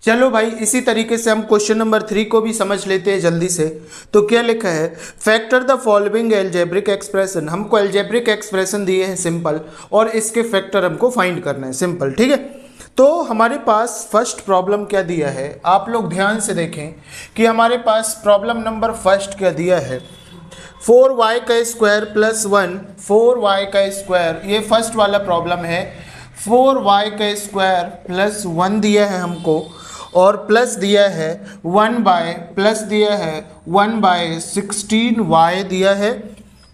चलो भाई इसी तरीके से हम क्वेश्चन नंबर 3 को भी समझ लेते हैं जल्दी से। तो क्या लिखा है, factor the following algebraic expression. हमको एल्जेब्रिक एक्सप्रेशन दिए हैं सिंपल, और इसके फैक्टर हमको फाइंड करना है सिंपल, ठीक है। तो हमारे पास फर्स्ट प्रॉब्लम क्या दिया है, आप लोग ध्यान से देखें कि हमारे पास प्रॉब्लम नंबर फर्स्ट क्या दिया है, 4y का स्क्वायर प्लस 1, 4y का स्क्वायर, ये फर्स्ट वाला प्रॉब्लम है। 4y का स्क्वायर प्लस 1 दिया है हमको, और प्लस दिया है 1/16y दिया है,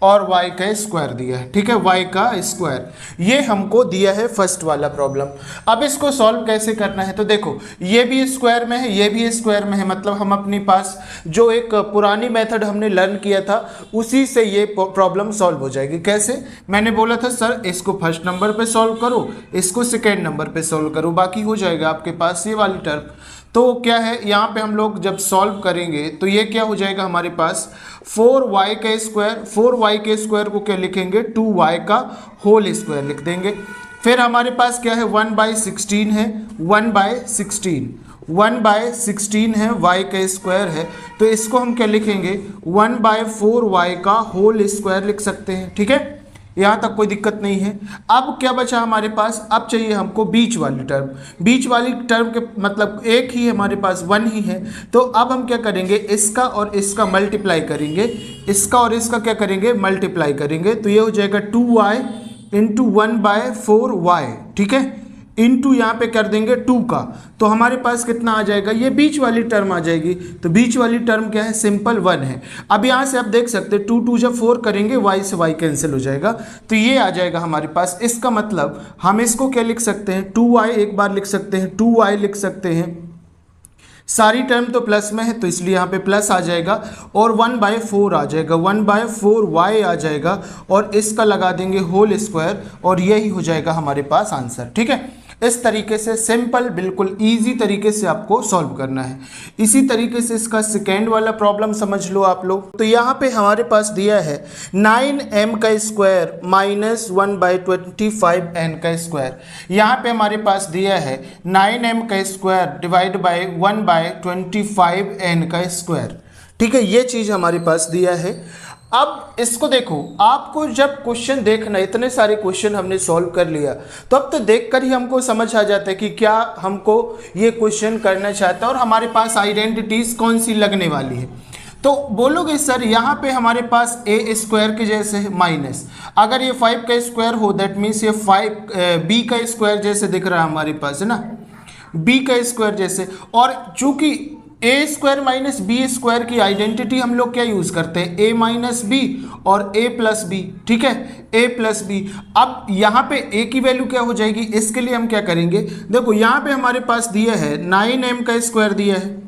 और y का स्क्वायर दिया है, ठीक है, y का स्क्वायर ये हमको दिया है फर्स्ट वाला प्रॉब्लम। अब इसको सॉल्व कैसे करना है, तो देखो ये भी स्क्वायर में है, ये भी स्क्वायर में है, मतलब हम अपने पास जो एक पुरानी मेथड हमने लर्न किया था उसी से ये प्रॉब्लम सॉल्व हो जाएगी। कैसे, मैंने बोला था सर इसको फर्स्ट नंबर पे सॉल्व करो, इसको सेकेंड नंबर पे सॉल्व करो, बाकी हो जाएगा आपके पास ये वाली टर्म। तो क्या है, यहाँ पे हम लोग जब सॉल्व करेंगे तो ये क्या हो जाएगा हमारे पास, 4y का स्क्वायर, 4y के स्क्वायर को क्या लिखेंगे, 2y का होल स्क्वायर लिख देंगे। फिर हमारे पास क्या है, 1/16 है, 1/16 है, y का स्क्वायर है, तो इसको हम क्या लिखेंगे, 1/4y का होल स्क्वायर लिख सकते हैं, ठीक है, यहाँ तक कोई दिक्कत नहीं है। अब क्या बचा हमारे पास, अब चाहिए हमको बीच वाली टर्म। बीच वाली टर्म के मतलब एक ही है हमारे पास, 1 ही है, तो अब हम क्या करेंगे, इसका और इसका मल्टीप्लाई करेंगे, इसका और इसका क्या करेंगे, मल्टीप्लाई करेंगे, तो ये हो जाएगा 2y इंटू 1/4y, ठीक है, इनटू यहाँ पे कर देंगे 2 का, तो हमारे पास कितना आ जाएगा, ये बीच वाली टर्म आ जाएगी। तो बीच वाली टर्म क्या है, सिंपल 1 है। अब यहाँ से आप देख सकते हैं 2 2 जब 4 करेंगे y से y कैंसिल हो जाएगा, तो ये आ जाएगा हमारे पास। इसका मतलब हम इसको क्या लिख सकते हैं, 2y एक बार लिख सकते हैं, 2y लिख सकते हैं, सारी टर्म तो प्लस में है तो इसलिए यहाँ पे प्लस आ जाएगा, और 1/4 आ जाएगा, 1/4y आ जाएगा, और इसका लगा देंगे होल स्क्वायर, और यही हो जाएगा हमारे पास आंसर, ठीक है। इस तरीके से सिंपल बिल्कुल इजी तरीके से आपको सॉल्व करना है। इसी तरीके से इसका सेकेंड वाला प्रॉब्लम समझ लो आप लोग। तो यहाँ पे हमारे पास दिया है 9m का स्क्वायर माइनस 1/25n का स्क्वायर। यहाँ पे हमारे पास दिया है 9m का स्क्वायर डिवाइड बाय 1/25n का स्क्वायर, ठीक है, ये चीज़ हमारे पास दिया है। अब इसको देखो, आपको जब क्वेश्चन देखना, इतने सारे क्वेश्चन हमने सॉल्व कर लिया, तो अब तो देखकर ही हमको समझ आ जाता है कि क्या हमको ये क्वेश्चन करना चाहता है और हमारे पास आइडेंटिटीज कौन सी लगने वाली है। तो बोलोगे सर यहाँ पे हमारे पास ए स्क्वायर के जैसे है माइनस, अगर ये 5 का स्क्वायर हो दैट मीन्स ये 5 बी का स्क्वायर जैसे दिख रहा है हमारे पास, है ना, बी का स्क्वायर जैसे। और चूंकि ए स्क्वायर माइनस बी स्क्वायर की आइडेंटिटी हम लोग क्या यूज करते हैं, ए माइनस बी और ए प्लस बी, ठीक है, ए प्लस बी। अब यहाँ पे ए की वैल्यू क्या हो जाएगी, इसके लिए हम क्या करेंगे, देखो यहाँ पे हमारे पास दिया है 9m का स्क्वायर दिया है,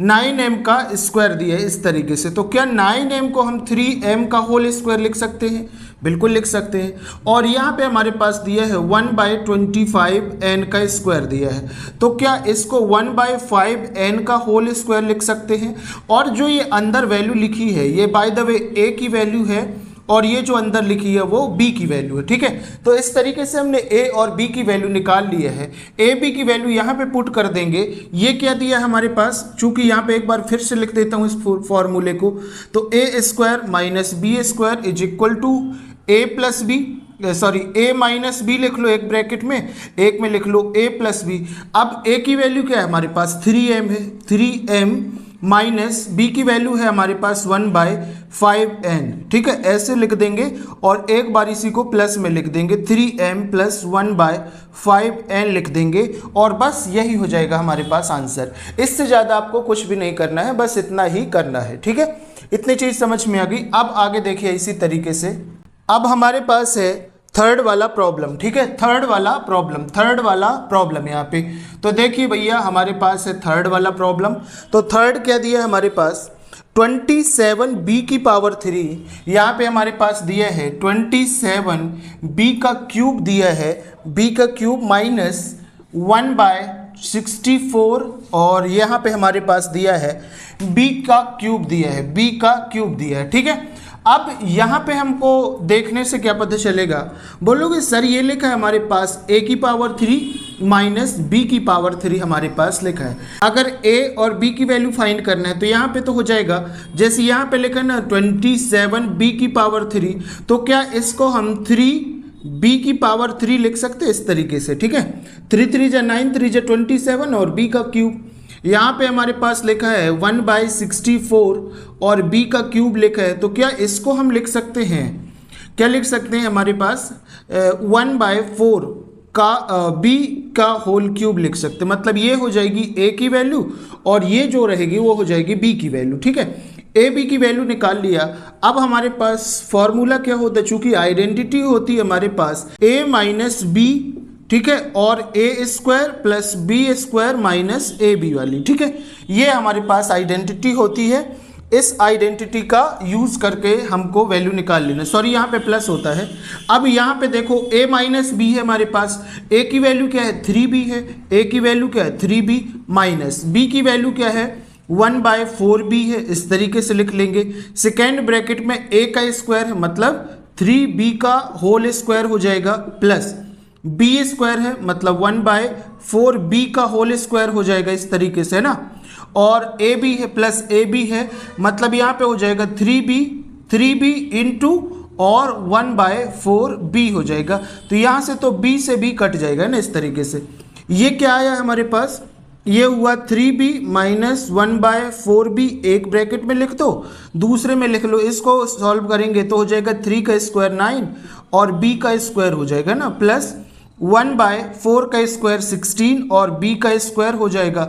9m का स्क्वायर दिया है इस तरीके से, तो क्या 9m को हम 3m का होल स्क्वायर लिख सकते हैं, बिल्कुल लिख सकते हैं। और यहाँ पे हमारे पास दिया है 1/25n का स्क्वायर दिया है, तो क्या इसको 1/5n का होल स्क्वायर लिख सकते हैं। और जो ये अंदर वैल्यू लिखी है ये बाय द वे a की वैल्यू है, और ये जो अंदर लिखी है वो b की वैल्यू है, ठीक है। तो इस तरीके से हमने a और b की वैल्यू निकाल लिया है। a b की वैल्यू यहाँ पे पुट कर देंगे, ये क्या दिया है हमारे पास, चूंकि यहाँ पे एक बार फिर से लिख देता हूँ इस फॉर्मूले को, तो a square minus B square is equal to a plus B, sorry a minus B लिख लो एक ब्रैकेट में, एक में लिख लो a प्लस बी। अब a की वैल्यू क्या है हमारे पास 3m है, 3m माइनस बी की वैल्यू है हमारे पास 1/5n, ठीक है, ऐसे लिख देंगे, और एक बार इसी को प्लस में लिख देंगे, 3m प्लस 1/5n लिख देंगे, और बस यही हो जाएगा हमारे पास आंसर। इससे ज़्यादा आपको कुछ भी नहीं करना है, बस इतना ही करना है, ठीक है। इतनी चीज़ समझ में आ गई। अब आगे देखिए इसी तरीके से, अब हमारे पास है थर्ड वाला प्रॉब्लम, ठीक है, थर्ड वाला प्रॉब्लम यहाँ पे। तो देखिए भैया हमारे पास है थर्ड वाला प्रॉब्लम। तो थर्ड क्या दिया है हमारे पास, 27b की पावर 3, यहाँ पे हमारे पास दिया है 27b का क्यूब दिया है, b का क्यूब माइनस 1/64, और यहाँ पे हमारे पास दिया है b का क्यूब दिया है, b का क्यूब दिया है, ठीक है। अब यहाँ पे हमको देखने से क्या पता चलेगा, बोलोगे सर ये लिखा है हमारे पास a की पावर 3 माइनस b की पावर 3 हमारे पास लिखा है। अगर a और b की वैल्यू फाइंड करना है तो यहाँ पे तो हो जाएगा, जैसे यहाँ पे लिखा है ना 27 b की पावर 3, तो क्या इसको हम 3b की पावर 3 लिख सकते हैं इस तरीके से, ठीक है। 3 3 जा 9, 3 जा 27 और b का क्यूब। यहाँ पे हमारे पास लिखा है 1/64 और b का क्यूब लिखा है, तो क्या इसको हम लिख सकते हैं, क्या लिख सकते हैं हमारे पास 1/4 का b का होल क्यूब लिख सकते हैं। मतलब ये हो जाएगी a की वैल्यू और ये जो रहेगी वो हो जाएगी b की वैल्यू, ठीक है। a b की वैल्यू निकाल लिया। अब हमारे पास फॉर्मूला क्या होता है, चूंकि आइडेंटिटी होती है हमारे पास a माइनस b, ठीक है, और A square plus B square minus A B वाली, ठीक है, ये हमारे पास आइडेंटिटी होती है। इस आइडेंटिटी का यूज करके हमको वैल्यू निकाल लेना, सॉरी यहाँ पे प्लस होता है। अब यहाँ पे देखो a माइनस बी है हमारे पास, a की वैल्यू क्या है 3b है, a की वैल्यू क्या है 3b माइनस b की वैल्यू क्या है 1/4b है, इस तरीके से लिख लेंगे। सेकेंड ब्रैकेट में a का स्क्वायर है मतलब 3b का होल स्क्वायर हो जाएगा, प्लस b स्क्वायर है मतलब 1/4b का होल स्क्वायर हो जाएगा इस तरीके से, है ना, और ए बी है प्लस ए बी है मतलब यहाँ पे हो जाएगा 3b इंटू और 1/4b हो जाएगा। तो यहाँ से तो b से b कट जाएगा ना इस तरीके से। ये क्या आया हमारे पास, ये हुआ 3b माइनस 1/4b, एक ब्रैकेट में लिख दो, दूसरे में लिख लो। इसको सॉल्व करेंगे तो हो जाएगा 3 का स्क्वायर 9 और b का स्क्वायर हो जाएगा ना, प्लस 1/4 का स्क्वायर 16 और b का स्क्वायर हो जाएगा,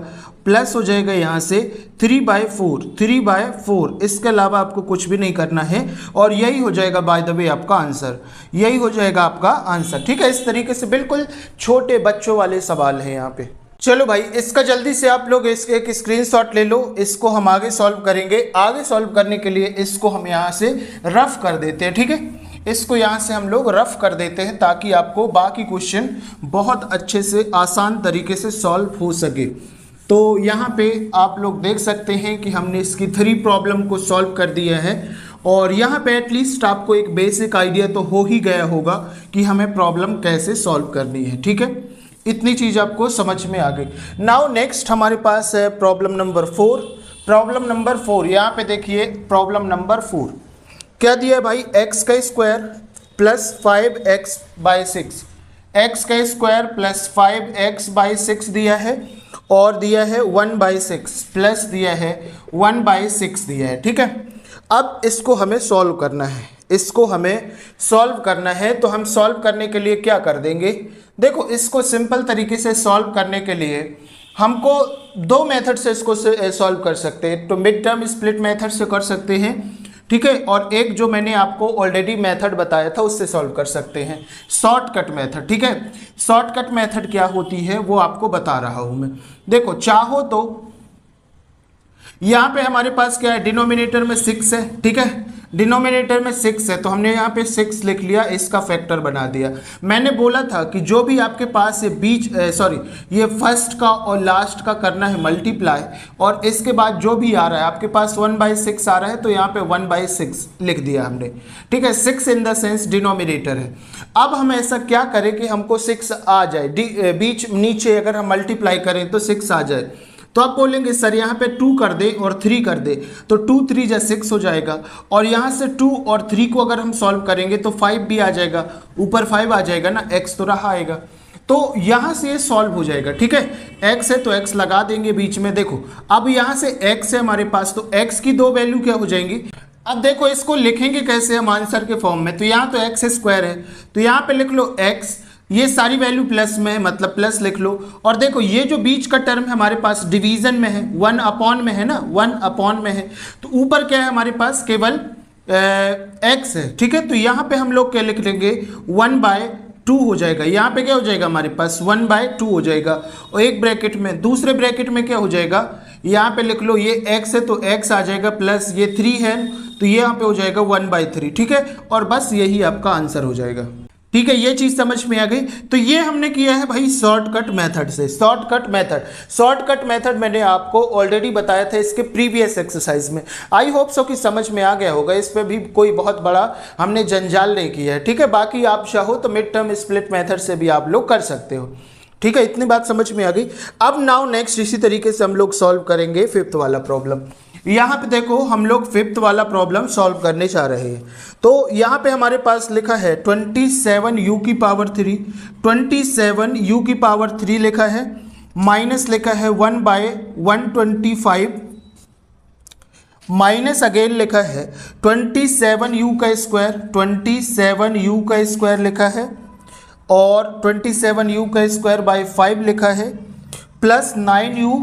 प्लस हो जाएगा यहाँ से 3/4। इसके अलावा आपको कुछ भी नहीं करना है और यही हो जाएगा बाय द वे आपका आंसर, यही हो जाएगा आपका आंसर, ठीक है। इस तरीके से बिल्कुल छोटे बच्चों वाले सवाल हैं यहाँ पे। चलो भाई इसका जल्दी से आप लोग इसके एक स्क्रीनशॉट ले लो, इसको हम आगे सॉल्व करेंगे। आगे सॉल्व करने के लिए इसको हम यहाँ से रफ कर देते हैं, ठीक है, इसको यहाँ से हम लोग रफ कर देते हैं ताकि आपको बाकी क्वेश्चन बहुत अच्छे से आसान तरीके से सॉल्व हो सके। तो यहाँ पे आप लोग देख सकते हैं कि हमने इसकी 3 प्रॉब्लम को सॉल्व कर दिया है और यहाँ पे एटलीस्ट आपको एक बेसिक आइडिया तो हो ही गया होगा कि हमें प्रॉब्लम कैसे सॉल्व करनी है, ठीक है, इतनी चीज़ आपको समझ में आ गई। नाउ नेक्स्ट हमारे पास है प्रॉब्लम नंबर 4। प्रॉब्लम नंबर 4 यहाँ पे देखिए, प्रॉब्लम नंबर 4 क्या दिया है भाई, x का स्क्वायर प्लस 5x/6, x का स्क्वायर प्लस 5x/6 दिया है और दिया है 1/6 प्लस दिया है 1/6 दिया है, ठीक है। अब इसको हमें सॉल्व करना है, इसको हमें सॉल्व करना है। तो हम सॉल्व करने के लिए क्या कर देंगे, देखो इसको सिंपल तरीके से सॉल्व करने के लिए हमको 2 मेथड से इसको सॉल्व कर सकते हैं। तो मिड टर्म स्प्लिट मेथड से कर सकते हैं, ठीक है, और एक जो मैंने आपको ऑलरेडी मेथड बताया था उससे सॉल्व कर सकते हैं, शॉर्टकट मेथड, ठीक है। शॉर्टकट मेथड क्या होती है वो आपको बता रहा हूं मैं। देखो चाहो तो यहाँ पे हमारे पास क्या है, डिनोमिनेटर में 6 है, ठीक है, डिनोमिनेटर में 6 है तो हमने यहाँ पे 6 लिख लिया, इसका फैक्टर बना दिया। मैंने बोला था कि जो भी आपके पास ये ये फर्स्ट का और लास्ट का करना है मल्टीप्लाई, और इसके बाद जो भी आ रहा है आपके पास 1/6 आ रहा है तो यहाँ पे 1/6 लिख दिया हमने, ठीक है। 6 इन द सेंस डिनोमिनेटर है। अब हम ऐसा क्या करें कि हमको 6 आ जाए, बीच नीचे अगर हम मल्टीप्लाई करें तो 6 आ जाए, तो आप बोलेंगे सर यहाँ पे 2 कर दे और 3 कर दे, तो 2 3 जा 6 हो जाएगा, और यहाँ से 2 और 3 को अगर हम सॉल्व करेंगे तो 5 भी आ जाएगा, ऊपर 5 आ जाएगा ना, x तो रहा आएगा, तो यहाँ से ये सॉल्व हो जाएगा, ठीक है। x है तो x लगा देंगे बीच में। देखो अब यहाँ से x है हमारे पास, तो x की 2 वैल्यू क्या हो जाएंगी। अब देखो इसको लिखेंगे कैसे हम आंसर के फॉर्म में, तो यहाँ तो x स्क्वायर है तो यहाँ पे लिख लो x, ये सारी वैल्यू प्लस में है मतलब प्लस लिख लो, और देखो ये जो बीच का टर्म है हमारे पास डिवीजन में है, 1/, में है ना, 1/, में है, तो ऊपर क्या है हमारे पास केवल x है, ठीक है। तो यहाँ पे हम लोग क्या लिख लेंगे 1/2 हो जाएगा, यहाँ पे क्या हो जाएगा हमारे पास 1/2 हो जाएगा, और एक ब्रैकेट में, दूसरे ब्रैकेट में क्या हो जाएगा, यहाँ पे लिख लो ये x है तो x आ जाएगा, प्लस ये 3 है तो ये यहाँ पे हो जाएगा 1/3, ठीक है, और बस यही आपका आंसर हो जाएगा, ठीक है, ये चीज समझ में आ गई। तो ये हमने किया है भाई शॉर्टकट मेथड से। शॉर्टकट मेथड मैंने आपको ऑलरेडी बताया था इसके प्रीवियस एक्सरसाइज में। आई होप सो कि समझ में आ गया होगा, इस पे भी कोई बहुत बड़ा हमने जंजाल नहीं किया है। ठीक है, बाकी आप चाहो तो मिड टर्म स्प्लिट मेथड से भी आप लोग कर सकते हो। ठीक है, इतनी बात समझ में आ गई। अब नाउ नेक्स्ट इसी तरीके से हम लोग सॉल्व करेंगे फिफ्थ वाला प्रॉब्लम। यहाँ पे देखो हम लोग फिफ्थ वाला प्रॉब्लम सॉल्व करने जा रहे हैं। तो यहाँ पे हमारे पास लिखा है 27u की पावर 3, 27u की पावर 3 लिखा है, माइनस लिखा है 1/125, माइनस अगेन लिखा है 27u का स्क्वायर, 27u का स्क्वायर लिखा है, और 27u का स्क्वायर बाय 5 लिखा है, प्लस 9u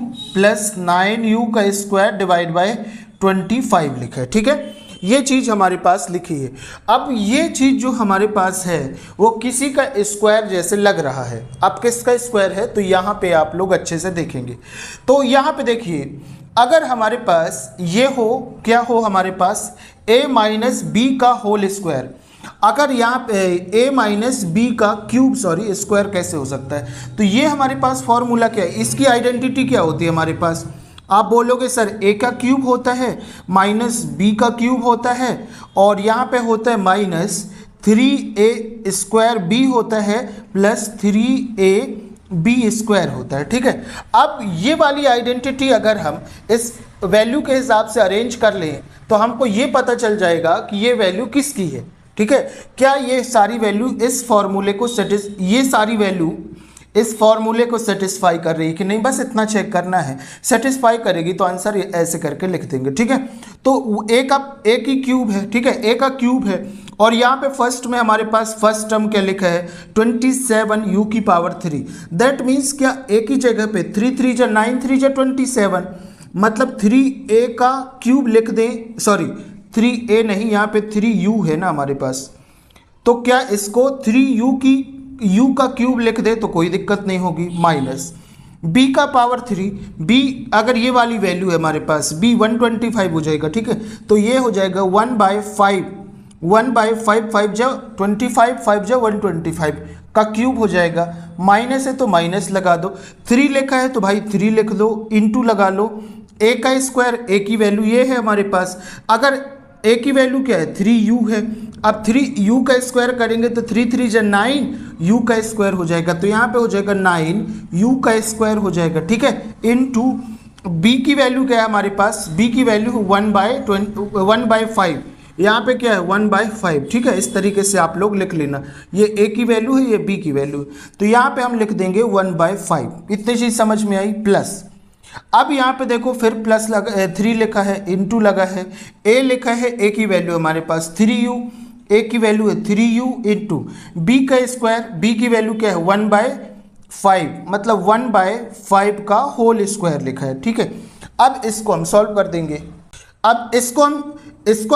का स्क्वायर डिवाइड बाय 25 लिखा है। ठीक है, ये चीज़ हमारे पास लिखी है। अब ये चीज़ जो हमारे पास है वो किसी का स्क्वायर जैसे लग रहा है। अब किसका स्क्वायर है तो यहाँ पे आप लोग अच्छे से देखेंगे। तो यहाँ पे देखिए, अगर हमारे पास ये हो, क्या हो हमारे पास a माइनस बी का होल स्क्वायर, अगर यहाँ पे a माइनस बी का क्यूब स्क्वायर कैसे हो सकता है, तो ये हमारे पास फॉर्मूला क्या है, इसकी आइडेंटिटी क्या होती है हमारे पास। आप बोलोगे सर a का क्यूब होता है माइनस b का क्यूब होता है, और यहाँ पे होता है माइनस 3a स्क्वायर b होता है प्लस 3ab स्क्वायर होता है। ठीक है, अब ये वाली आइडेंटिटी अगर हम इस वैल्यू के हिसाब से अरेंज कर लें तो हमको ये पता चल जाएगा कि ये वैल्यू किसकी है। ठीक है, क्या ये सारी वैल्यू इस फॉर्मूले को इस फॉर्मूले को सेटिस्फाई कर रही है कि नहीं, बस इतना चेक करना है। सेटिस्फाई करेगी तो आंसर ऐसे करके लिख देंगे। ठीक है, तो ए की क्यूब है। ठीक है, ए का क्यूब है, और यहाँ पे फर्स्ट में हमारे पास फर्स्ट टर्म क्या लिखा है 27u की पावर 3। दैट मीन्स क्या ए की जगह पे 3 3 जा 9 3 जा 27, मतलब 3a का क्यूब लिख दें, सॉरी 3a नहीं, यहाँ पे 3u है ना हमारे पास, तो क्या इसको 3u की u का क्यूब लिख दे तो कोई दिक्कत नहीं होगी, माइनस b का पावर 3, b अगर ये वाली वैल्यू है हमारे पास b 125 हो जाएगा। ठीक है, तो ये हो जाएगा 1/5, 1/5 5 जा 25, 5 जा 125 का क्यूब हो जाएगा, माइनस है तो माइनस लगा दो, 3 लिखा है तो भाई 3 लिख दो, इंटू लगा लो, a का स्क्वायर, a की वैल्यू ये है हमारे पास, अगर a की वैल्यू क्या है 3u है, अब 3u का स्क्वायर करेंगे तो 3 3 जा 9u का स्क्वायर हो जाएगा, तो यहाँ पे हो जाएगा 9u का स्क्वायर हो जाएगा। ठीक है, इनटू b की वैल्यू क्या है हमारे पास, b की वैल्यू 1/5, यहाँ पे क्या है 1/5। ठीक है, इस तरीके से आप लोग लिख लेना, ये a की वैल्यू है, ये b की वैल्यू है, तो यहाँ पे हम लिख देंगे 1/5। इतनी चीज़ समझ में आई, प्लस अब यहाँ पे देखो फिर प्लस लगा 3 लिखा है, इनटू लगा है, a लिखा है, a की वैल्यू हमारे पास 3u, a की वैल्यू है 3u इंटू b का स्क्वायर, b की वैल्यू क्या है 1/5, मतलब 1/5 का होल स्क्वायर लिखा है। ठीक है, अब इसको हम सॉल्व कर देंगे। अब इसको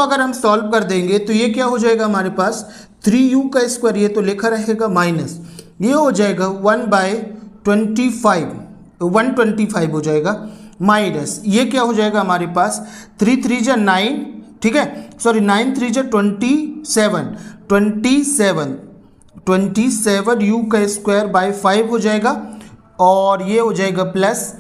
अगर हम सॉल्व कर देंगे तो ये क्या हो जाएगा हमारे पास 3u का स्क्वायर, ये तो लिखा रहेगा माइनस, ये हो जाएगा 1/125 हो जाएगा, माइनस ये क्या हो जाएगा हमारे पास 3 3 जा 9, ठीक है, सॉरी 9 3 जा 27u का स्क्वायर बाय 5 हो जाएगा, और ये हो जाएगा प्लस,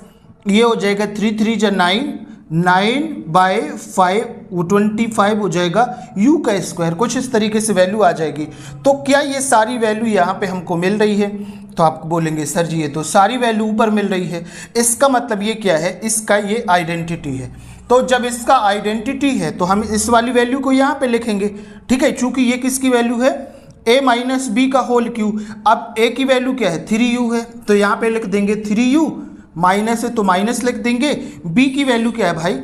ये हो जाएगा 3 3 जा 9/5 हो जाएगा u का स्क्वायर, कुछ इस तरीके से वैल्यू आ जाएगी। तो क्या ये सारी वैल्यू यहाँ पे हमको मिल रही है, तो आप बोलेंगे सर जी ये तो सारी वैल्यू ऊपर मिल रही है, इसका मतलब ये क्या है, इसका ये आइडेंटिटी है। तो जब इसका आइडेंटिटी है तो हम इस वाली वैल्यू को यहाँ पे लिखेंगे। ठीक है, चूंकि ये किसकी वैल्यू है a माइनस बी का होल क्यूब, अब a की वैल्यू क्या है 3u है, तो यहाँ पे लिख देंगे 3u, माइनस है तो माइनस लिख देंगे, b की वैल्यू क्या है भाई,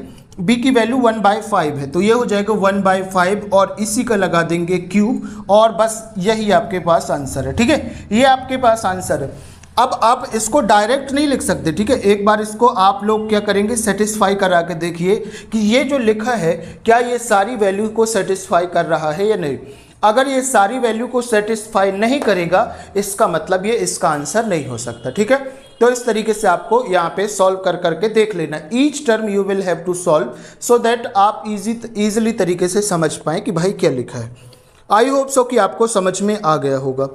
b की वैल्यू 1/5 है, तो ये हो जाएगा 1/5 और इसी का लगा देंगे क्यूब, और बस यही आपके पास आंसर है। ठीक है, ये आपके पास आंसर है। अब आप इसको डायरेक्ट नहीं लिख सकते। ठीक है, एक बार इसको आप लोग क्या करेंगे सेटिस्फाई करा के देखिए कि ये जो लिखा है क्या ये सारी वैल्यू को सेटिस्फाई कर रहा है या नहीं। अगर ये सारी वैल्यू को सेटिस्फाई नहीं करेगा इसका मतलब ये इसका आंसर नहीं हो सकता। ठीक है, तो इस तरीके से आपको यहाँ पे सॉल्व कर करके देख लेना, each term you will have to solve so that आप इजीली तरीके से समझ पाएँ कि भाई क्या लिखा है। आई होप सो कि आपको समझ में आ गया होगा।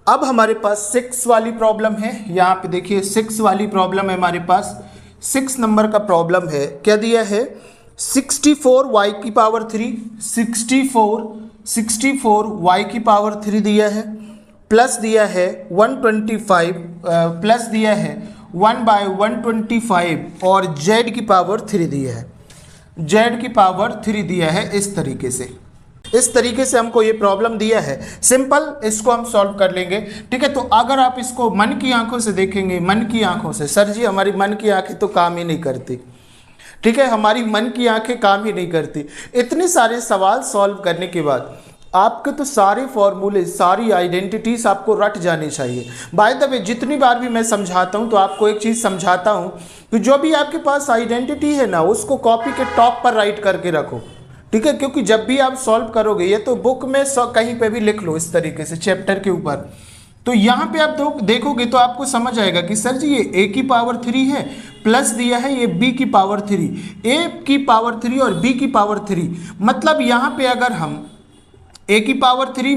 अब हमारे पास 6 वाली प्रॉब्लम है। यहाँ पे देखिए 6 वाली प्रॉब्लम है हमारे पास। 6 नंबर का प्रॉब्लम है, क्या दिया है 64y की पावर 3, 64 y की पावर 3 दिया है, प्लस दिया है 125 प्लस दिया है 1/125 और z की पावर 3 दिया है, z की पावर 3 दिया है। इस तरीके से हमको ये प्रॉब्लम दिया है। सिंपल, इसको हम सॉल्व कर लेंगे, ठीक है। तो अगर आप इसको मन की आंखों से देखेंगे, मन की आंखों से, सर जी हमारी मन की आंखें तो काम ही नहीं करती, ठीक है, हमारी मन की आंखें काम ही नहीं करती। इतने सारे सवाल सॉल्व करने के बाद आपके तो सारे फॉर्मूले, सारी आइडेंटिटीज आपको रट जानी चाहिए। बाय द वे, जितनी बार भी मैं समझाता हूं तो आपको एक चीज़ समझाता हूं कि जो भी आपके पास आइडेंटिटी है ना, उसको कॉपी के टॉप पर राइट करके रखो, ठीक है। क्योंकि जब भी आप सॉल्व करोगे, ये तो बुक में कहीं पे भी लिख लो इस तरीके से चैप्टर के ऊपर, तो यहाँ पे आप देखोगे तो आपको समझ आएगा कि सर जी ये a की पावर 3 है, प्लस दिया है ये b की पावर 3, a की पावर 3 और b की पावर 3, मतलब यहाँ पे अगर हम a की पावर 3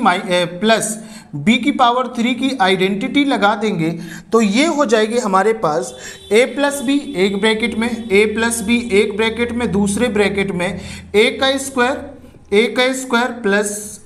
प्लस b की पावर 3 की आइडेंटिटी लगा देंगे तो ये हो जाएगी हमारे पास a प्लस बी एक ब्रैकेट में, a प्लस बी एक ब्रैकेट में, दूसरे ब्रैकेट में a का स्क्वायर प्लस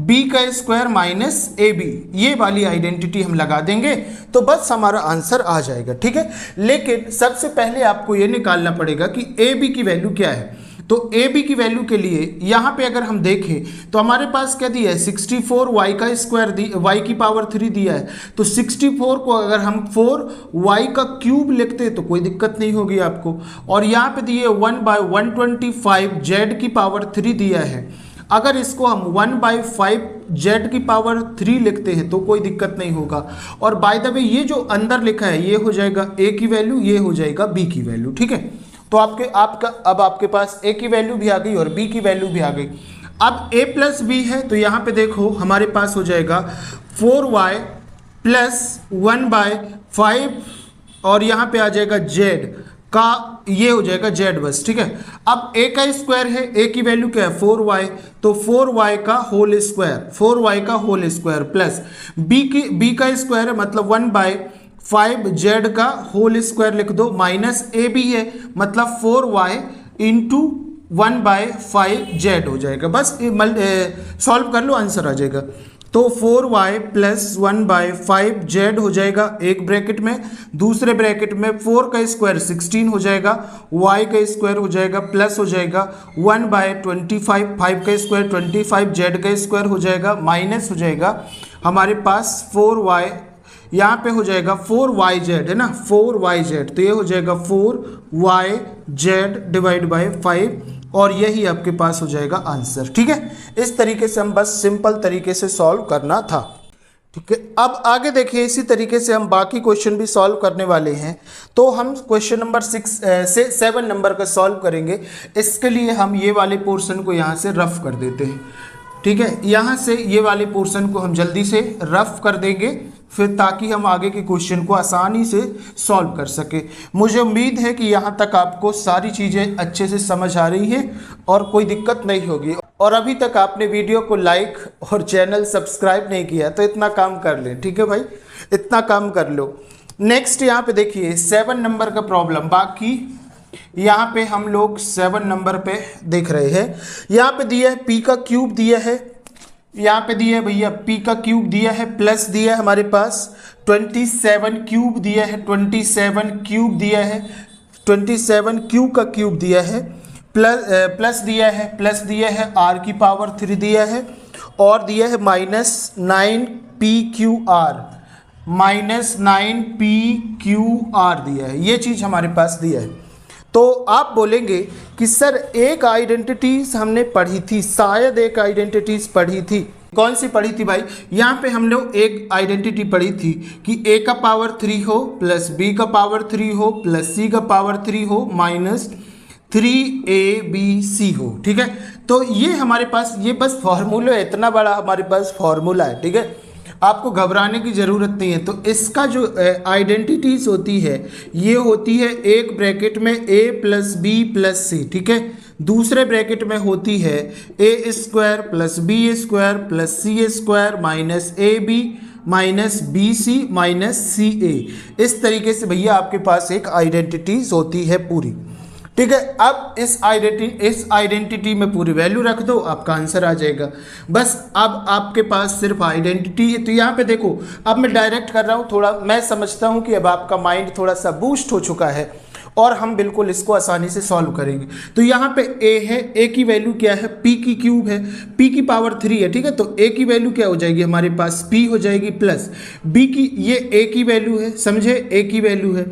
b का स्क्वायर माइनस ab, ये वाली आइडेंटिटी हम लगा देंगे तो बस हमारा आंसर आ जाएगा, ठीक है। लेकिन सबसे पहले आपको ये निकालना पड़ेगा कि ab की वैल्यू क्या है। तो ab की वैल्यू के लिए यहाँ पे अगर हम देखें तो हमारे पास क्या दिया है 64 y का स्क्वायर y की पावर 3 दिया है। तो 64 को अगर हम 4y का क्यूब लिखते तो कोई दिक्कत नहीं होगी आपको। और यहाँ पे दिए 1/125 z की पावर 3 दिया है। अगर इसको हम 1/5 z की पावर 3 लिखते हैं तो कोई दिक्कत नहीं होगा। और बाय द वे ये जो अंदर लिखा है ये हो जाएगा a की वैल्यू, ये हो जाएगा b की वैल्यू, ठीक है। तो अब आपके पास a की वैल्यू भी आ गई और b की वैल्यू भी आ गई। अब a प्लस बी है तो यहाँ पे देखो हमारे पास हो जाएगा 4y प्लस 1/5 और यहाँ पे आ जाएगा z का, ये हो जाएगा z बस, ठीक है। अब a का स्क्वायर है, a की वैल्यू क्या है 4y, तो 4y का होल स्क्वायर प्लस b का स्क्वायर है मतलब 1/5 z का होल स्क्वायर लिख दो, माइनस a भी है मतलब 4y इंटू 1/5 z हो जाएगा। बस सॉल्व कर लो, आंसर आ जाएगा। तो 4y प्लस 1/5 z हो जाएगा एक ब्रैकेट में, दूसरे ब्रैकेट में 4 का स्क्वायर 16 हो जाएगा, y का स्क्वायर हो जाएगा प्लस हो जाएगा 1/25, 5 का स्क्वायर 25, z का स्क्वायर हो जाएगा माइनस हो जाएगा हमारे पास 4y, यहाँ पे हो जाएगा 4yz है ना, 4yz, तो ये हो जाएगा 4yz डिवाइड बाय 5 और यही आपके पास हो जाएगा आंसर, ठीक है। इस तरीके से हम बस सिंपल तरीके से सॉल्व करना था, ठीक है। अब आगे देखिए, इसी तरीके से हम बाकी क्वेश्चन भी सॉल्व करने वाले हैं। तो हम क्वेश्चन नंबर 7 नंबर का सॉल्व करेंगे। इसके लिए हम ये वाले पोर्शन को यहाँ से रफ कर देते हैं, ठीक है। यहाँ से ये वाले पोर्शन को हम जल्दी से रफ कर देंगे फिर, ताकि हम आगे के क्वेश्चन को आसानी से सॉल्व कर सके। मुझे उम्मीद है कि यहाँ तक आपको सारी चीज़ें अच्छे से समझ आ रही हैं और कोई दिक्कत नहीं होगी। और अभी तक आपने वीडियो को लाइक और चैनल सब्सक्राइब नहीं किया तो इतना काम कर लें, ठीक है भाई, इतना काम कर लो। नेक्स्ट यहाँ पे देखिए 7 नंबर का प्रॉब्लम, बाकी यहाँ पे हम लोग 7 नंबर पे देख रहे हैं। यहाँ पे दिया है p का क्यूब दिया है, यहाँ पे दिया है भैया p का क्यूब दिया है, प्लस दिया है हमारे पास 27 क्यूब दिया है, 27 क्यूब दिया है, 27 क्यूब का क्यूब दिया है, प्लस दिया है r की पावर 3 दिया है और दिया है -9pqr दिया है। ये चीज़ हमारे पास दिया है। तो आप बोलेंगे कि सर एक आइडेंटिटीज हमने पढ़ी थी, शायद एक आइडेंटिटीज पढ़ी थी। कौन सी पढ़ी थी भाई? यहाँ पे हम लोग एक आइडेंटिटी पढ़ी थी कि a का पावर 3 हो प्लस b का पावर 3 हो प्लस c का पावर 3 हो माइनस 3abc हो, ठीक है। तो ये हमारे पास ये बस फॉर्मूला है, इतना बड़ा हमारे पास फॉर्मूला है, ठीक है। आपको घबराने की ज़रूरत नहीं है। तो इसका जो आइडेंटिटीज होती है ये होती है एक ब्रैकेट में a plus B plus C, ठीक है। दूसरे ब्रैकेट में होती है A square plus B square plus C square minus A B minus B C minus C A. इस तरीके से भैया आपके पास एक आइडेंटिटीज होती है पूरी, ठीक है। अब इस आइडेंटिटी में पूरी वैल्यू रख दो, आपका आंसर आ जाएगा। बस अब आपके पास सिर्फ आइडेंटिटी है। तो यहाँ पे देखो, अब मैं डायरेक्ट कर रहा हूँ, थोड़ा मैं समझता हूँ कि अब आपका माइंड थोड़ा सा बूस्ट हो चुका है और हम बिल्कुल इसको आसानी से सॉल्व करेंगे। तो यहाँ पे a है, a की वैल्यू क्या है, p की क्यूब है, p की पावर 3 है, ठीक है। तो a की वैल्यू क्या हो जाएगी हमारे पास, p हो जाएगी प्लस b की, ये a की वैल्यू है, समझे, a की वैल्यू है।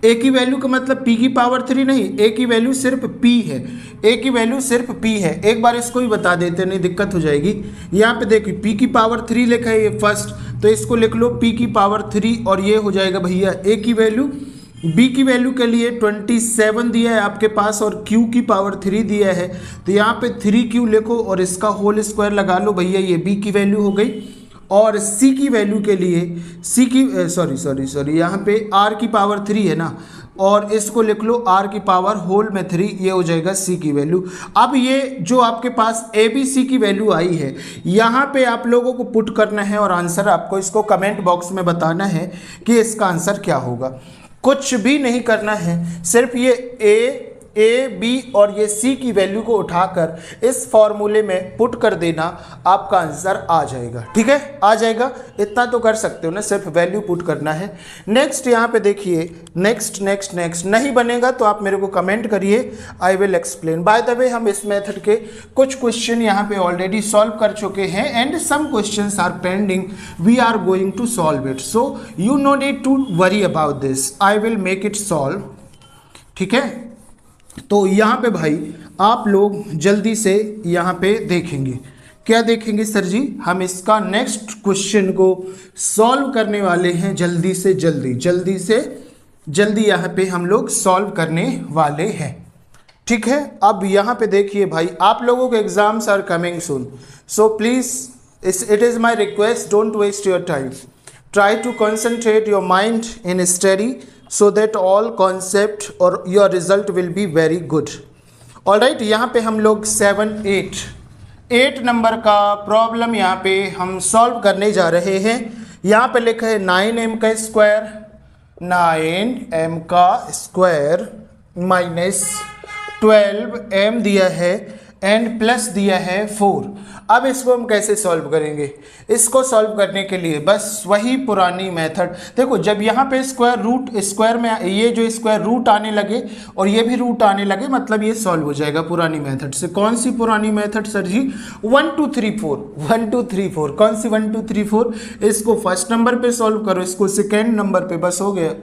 a की वैल्यू का मतलब p की पावर 3 नहीं, a की वैल्यू सिर्फ p है, a की वैल्यू सिर्फ p है। एक बार इसको ही बता देते, नहीं दिक्कत हो जाएगी। यहाँ पे देखिए p की पावर 3 लिखा है ये फर्स्ट, तो इसको लिख लो p की पावर 3 और ये हो जाएगा भैया a की वैल्यू। b की वैल्यू के लिए 27 दिया है आपके पास और q की पावर 3 दिया है, तो यहाँ पे 3q लिखो और इसका होल स्क्वायर लगा लो भैया, ये b की वैल्यू हो गई। और c की वैल्यू के लिए c की सॉरी यहाँ पे r की पावर 3 है ना, और इसको लिख लो r की पावर होल में 3, ये हो जाएगा c की वैल्यू। अब ये जो आपके पास a b c की वैल्यू आई है, यहाँ पे आप लोगों को पुट करना है और आंसर आपको इसको कमेंट बॉक्स में बताना है कि इसका आंसर क्या होगा। कुछ भी नहीं करना है, सिर्फ ये ए बी और ये सी की वैल्यू को उठाकर इस फॉर्मूले में पुट कर देना, आपका आंसर आ जाएगा, ठीक है, आ जाएगा। इतना तो कर सकते हो ना, सिर्फ वैल्यू पुट करना है। नेक्स्ट यहाँ पे देखिए, नेक्स्ट नहीं बनेगा तो आप मेरे को कमेंट करिए, I will explain. By the way, हम इस मेथड के कुछ क्वेश्चन यहाँ पे ऑलरेडी सॉल्व कर चुके हैं and some questions are pending, we are going to solve it, so you no need to worry about this, I will make it solve, ठीक है। तो यहाँ पे भाई आप लोग जल्दी से यहाँ पे देखेंगे, क्या देखेंगे सर जी, हम इसका नेक्स्ट क्वेश्चन को सॉल्व करने वाले हैं, जल्दी से जल्दी यहाँ पे हम लोग सॉल्व करने वाले हैं, ठीक है। अब यहाँ पे देखिए भाई, आप लोगों के exams are coming soon, so please it is my request, don't waste your time, try to concentrate your mind in study so that all concept or your result will be very good. Alright, यहाँ पे हम लोग 8 number का problem यहाँ पे हम solve करने जा रहे हैं। यहाँ पे लिखा है 9m का स्क्वायर माइनस 12m दिया है एंड प्लस दिया है 4। अब इसको हम कैसे सॉल्व करेंगे, इसको सॉल्व करने के लिए बस वही पुरानी मेथड, देखो जब यहाँ पे स्क्वायर में ये जो स्क्वायर रूट आने लगे और ये भी रूट आने लगे, मतलब ये सॉल्व हो जाएगा पुरानी मेथड से। कौन सी पुरानी मेथड सर जी, 1 2 3 4, कौन सी 1 2 3 4, इसको फर्स्ट नंबर पे सॉल्व करो, इसको सेकेंड नंबर पे, बस हो गया।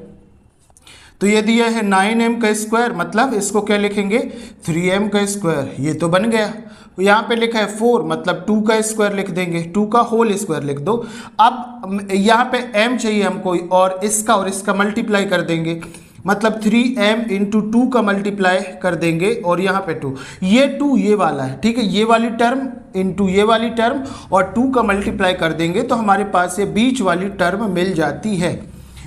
तो ये दिया है 9m का स्क्वायर, मतलब इसको क्या लिखेंगे 3m का स्क्वायर, ये तो बन गया। यहाँ पे लिखा है 4, मतलब 2 का स्क्वायर लिख देंगे, 2 का होल स्क्वायर लिख दो। अब यहाँ पे m चाहिए हमको और इसका मल्टीप्लाई कर देंगे, मतलब 3m इंटू 2 का मल्टीप्लाई कर देंगे और यहाँ पे 2, ये 2 ये वाला है, ठीक है, ये वाली टर्म इंटू ये वाली टर्म और 2 का मल्टीप्लाई कर देंगे तो हमारे पास ये बीच वाली टर्म मिल जाती है।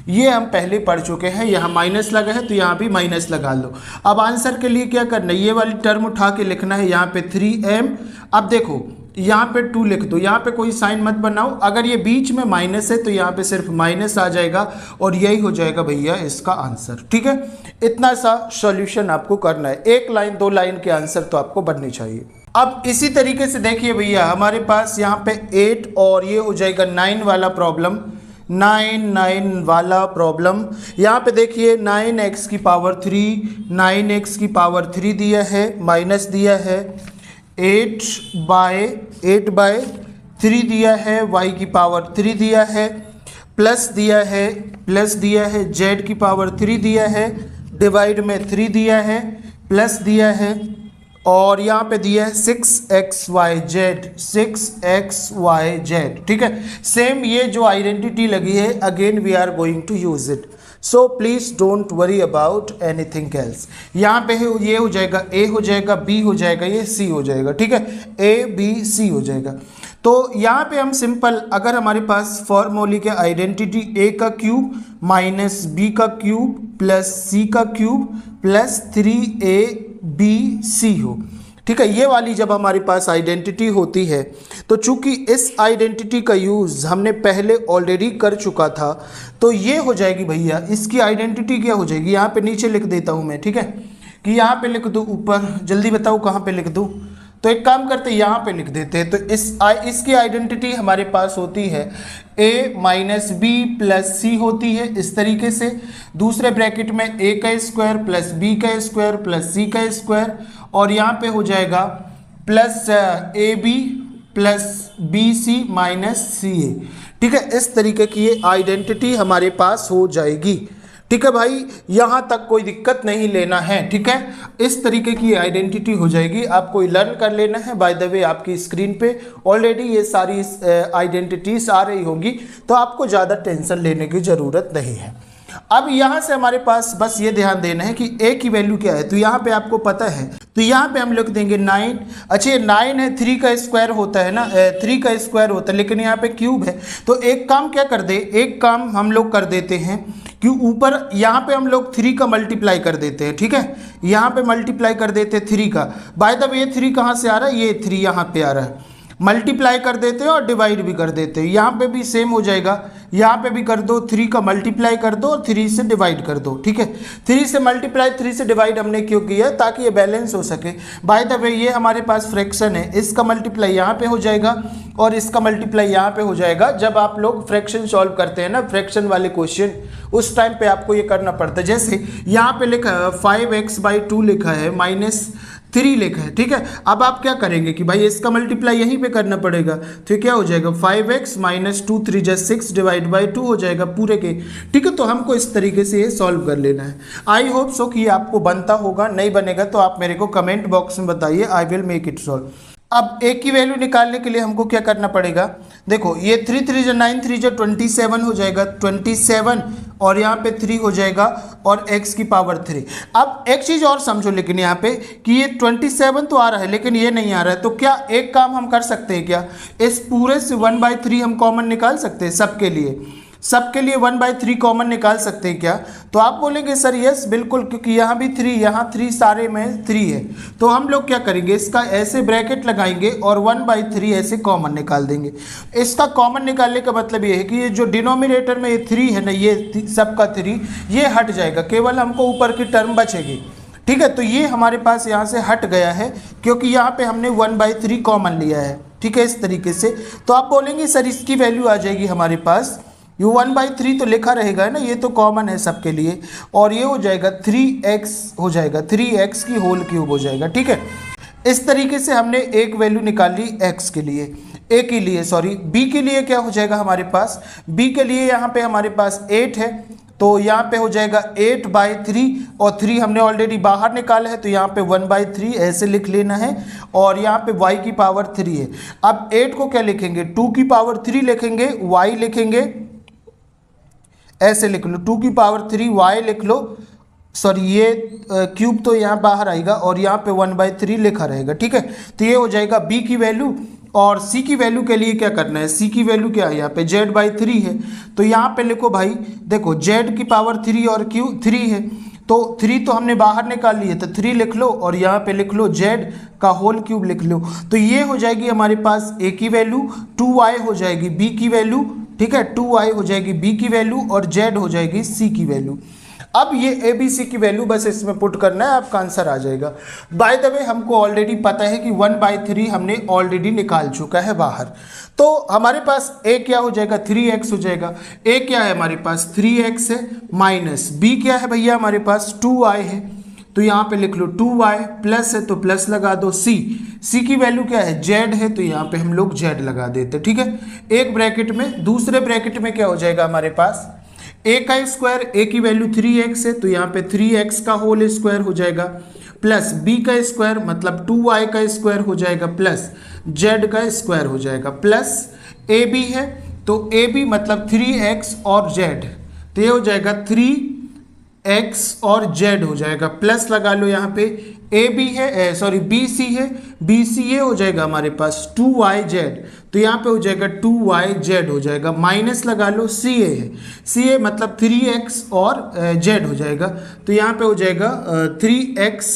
ये हम पहले पढ़ चुके हैं, यहाँ माइनस लगा है तो यहाँ भी माइनस लगा लो। अब आंसर के लिए क्या करना है, ये वाली टर्म उठा के लिखना है, यहाँ पे 3m, अब देखो यहाँ पे 2 लिख दो, यहाँ पे कोई साइन मत बनाओ, अगर ये बीच में माइनस है तो यहाँ पे सिर्फ माइनस आ जाएगा और यही हो जाएगा भैया इसका आंसर, ठीक है। इतना सा सॉल्यूशन आपको करना है, 1 लाइन 2 लाइन के आंसर तो आपको बनने चाहिए। अब इसी तरीके से देखिए भैया, हमारे पास यहाँ पे 8 और ये हो जाएगा 9 वाला प्रॉब्लम, 9 वाला प्रॉब्लम। यहाँ पे देखिए 9x की पावर 3, 9x की पावर 3 दिया है, माइनस दिया है 8 बाय 3 दिया है, y की पावर 3 दिया है, प्लस दिया है z की पावर 3 दिया है, डिवाइड में 3 दिया है, प्लस दिया है और यहाँ पे दिया है 6xyz, ठीक है। सेम ये जो आइडेंटिटी लगी है, again we are going to use it, so please don't worry about anything else. यहाँ पे ये हो जाएगा a हो जाएगा, b हो जाएगा, ये c हो जाएगा, ठीक है, a b c हो जाएगा। तो यहाँ पे हम सिंपल, अगर हमारे पास फॉर्मूले के आइडेंटिटी a का क्यूब माइनस b का क्यूब प्लस c का क्यूब प्लस 3ab c हो, ठीक है, ये वाली जब हमारे पास आइडेंटिटी होती है तो चूंकि इस आइडेंटिटी का यूज़ हमने पहले ऑलरेडी कर चुका था तो ये हो जाएगी भैया, इसकी आइडेंटिटी क्या हो जाएगी, यहाँ पे नीचे लिख देता हूँ मैं, ठीक है, कि यहाँ पे लिख दूँ, ऊपर जल्दी बताओ कहाँ पे लिख दूँ, तो एक काम करते हैं यहाँ पे लिख देते हैं। तो इसकी आइडेंटिटी हमारे पास होती है a माइनस बी प्लस सी होती है इस तरीके से, दूसरे ब्रैकेट में a का स्क्वायर प्लस b का स्क्वायर प्लस c का स्क्वायर, और यहाँ पे हो जाएगा plus A B plus B C minus C A. ठीक है, इस तरीके की ये आइडेंटिटी हमारे पास हो जाएगी। ठीक है भाई, यहाँ तक कोई दिक्कत नहीं लेना है। ठीक है, इस तरीके की आइडेंटिटी हो जाएगी, आपको लर्न कर लेना है। बाय द वे आपकी स्क्रीन पे ऑलरेडी ये सारी आइडेंटिटीज आ रही होंगी, तो आपको ज़्यादा टेंशन लेने की ज़रूरत नहीं है। अब यहाँ से हमारे पास बस ये ध्यान देना है कि a की वैल्यू क्या है, तो यहाँ पे आपको पता है, तो यहाँ पे हम लिख देंगे 9। अच्छा ये 9 है, 3 का स्क्वायर होता है ना, 3 का स्क्वायर होता है, लेकिन यहाँ पे क्यूब है। तो एक काम क्या कर दे, एक काम हम लोग कर देते हैं कि ऊपर यहाँ पे हम लोग 3 का मल्टीप्लाई कर देते हैं। ठीक है, यहाँ पे मल्टीप्लाई कर देते हैं 3 का। बाय द वे ये 3 कहाँ से आ रहा है, ये 3 यहाँ पे आ रहा है, मल्टीप्लाई कर देते हैं और डिवाइड भी कर देते हैं। यहाँ पे भी सेम हो जाएगा, यहाँ पे भी कर दो, 3 का मल्टीप्लाई कर दो और 3 से डिवाइड कर दो। ठीक है, 3 से मल्टीप्लाई 3 से डिवाइड हमने क्यों किया, ताकि ये बैलेंस हो सके। बाय द वे ये हमारे पास फ्रैक्शन है, इसका मल्टीप्लाई यहाँ पे हो जाएगा और इसका मल्टीप्लाई यहाँ पे हो जाएगा। जब आप लोग फ्रैक्शन सॉल्व करते हैं ना, फ्रैक्शन वाले क्वेश्चन, उस टाइम पे आपको ये करना पड़ता है। जैसे यहाँ पे लिखा है 5x/2 लिखा है -3 लिखा है। ठीक है, अब आप क्या करेंगे कि भाई इसका मल्टीप्लाई यहीं पे करना पड़ेगा, तो क्या हो जाएगा 5x - 2 3 = 6 / 2 हो जाएगा पूरे के। ठीक है, तो हमको इस तरीके से ये सॉल्व कर लेना है। आई होप सो कि आपको बनता होगा, नहीं बनेगा तो आप मेरे को कमेंट बॉक्स में बताइए, आई विल मेक इट सॉल्व। अब a की वैल्यू निकालने के लिए हमको क्या करना पड़ेगा, देखो ये 3 3 = 9 3 = 27 हो जाएगा, 27 और यहाँ पे 3 हो जाएगा और x की पावर 3। अब एक चीज़ और समझो, लेकिन यहाँ पे कि ये 27 तो आ रहा है लेकिन ये नहीं आ रहा है, तो क्या एक काम हम कर सकते हैं क्या, इस पूरे से 1/3 हम कॉमन निकाल सकते हैं सबके लिए, सबके लिए 1/3 कॉमन निकाल सकते हैं क्या। तो आप बोलेंगे सर यस बिल्कुल, क्योंकि यहाँ भी 3, यहाँ 3, सारे में 3 है। तो हम लोग क्या करेंगे, इसका ऐसे ब्रैकेट लगाएंगे और 1/3 ऐसे कॉमन निकाल देंगे। इसका कॉमन निकालने का मतलब ये है कि ये जो डिनोमिनेटर में ये 3 है ना, ये सबका 3 ये हट जाएगा, केवल हमको ऊपर की टर्म बचेगी। ठीक है, तो ये हमारे पास यहाँ से हट गया है क्योंकि यहाँ पे हमने 1/3 कॉमन लिया है। ठीक है, इस तरीके से। तो आप बोलेंगे सर इसकी वैल्यू आ जाएगी हमारे पास, ये 1/3 तो लिखा रहेगा ना, ये तो कॉमन है सबके लिए, और ये हो जाएगा 3x हो जाएगा, 3x की होल क्यूब हो जाएगा। ठीक है, इस तरीके से हमने एक वैल्यू निकाल ली x के लिए, a के लिए सॉरी, b के लिए क्या हो जाएगा हमारे पास, b के लिए यहाँ पे हमारे पास 8 है, तो यहाँ पे हो जाएगा 8/3 और 3 हमने ऑलरेडी बाहर निकाला है, तो यहाँ पे 1/3 ऐसे लिख लेना है और यहाँ पे y की पावर 3 है। अब 8 को क्या लिखेंगे, 2 की पावर 3 लिखेंगे, y लिखेंगे, ऐसे लिख लो 2 की पावर 3 y लिख लो, सॉरी ये क्यूब तो यहाँ बाहर आएगा और यहाँ पे 1/3 लिखा रहेगा। ठीक है, तो ये हो जाएगा b की वैल्यू। और c की वैल्यू के लिए क्या करना है, c की वैल्यू क्या है, यहाँ पे z/3 है, तो यहाँ पे लिखो भाई, देखो z की पावर 3 और q 3 है, तो 3 तो हमने बाहर निकाल लिए, तो 3 लिख लो और यहाँ पे लिख लो z का होल क्यूब लिख लो। तो ये हो जाएगी हमारे पास a की वैल्यू, 2y हो जाएगी b की वैल्यू। ठीक है, 2y हो जाएगी b की वैल्यू और z हो जाएगी c की वैल्यू। अब ये ए बी सी की वैल्यू बस इसमें पुट करना है, आपका आंसर आ जाएगा। बाय द वे हमको ऑलरेडी पता है कि 1/3 हमने ऑलरेडी निकाल चुका है बाहर, तो हमारे पास a क्या हो जाएगा, 3x हो जाएगा। a क्या है हमारे पास, 3x है, माइनस b क्या है भैया हमारे पास 2y है, तो यहाँ पे लिख लो 2y, प्लस है तो प्लस लगा दो, c की वैल्यू क्या है, z है, तो यहाँ पे हम लोग z लगा देते। ठीक है, एक ब्रैकेट में, दूसरे ब्रैकेट में क्या हो जाएगा हमारे पास, a का स्क्वायर, a की वैल्यू 3x है, तो यहाँ पे 3x का होल स्क्वायर हो जाएगा, प्लस b का स्क्वायर मतलब 2y का स्क्वायर हो जाएगा, प्लस z का स्क्वायर हो जाएगा, प्लस ab है, तो ab मतलब 3x और z, तो ये हो जाएगा 3x और z हो जाएगा, प्लस लगा लो यहाँ पे, ab है सॉरी bc है, bc ये हो जाएगा हमारे पास 2yz, तो यहाँ पे हो जाएगा 2yz हो जाएगा, माइनस लगा लो, ca है, ca मतलब 3x और z हो जाएगा, तो यहाँ पे हो जाएगा 3x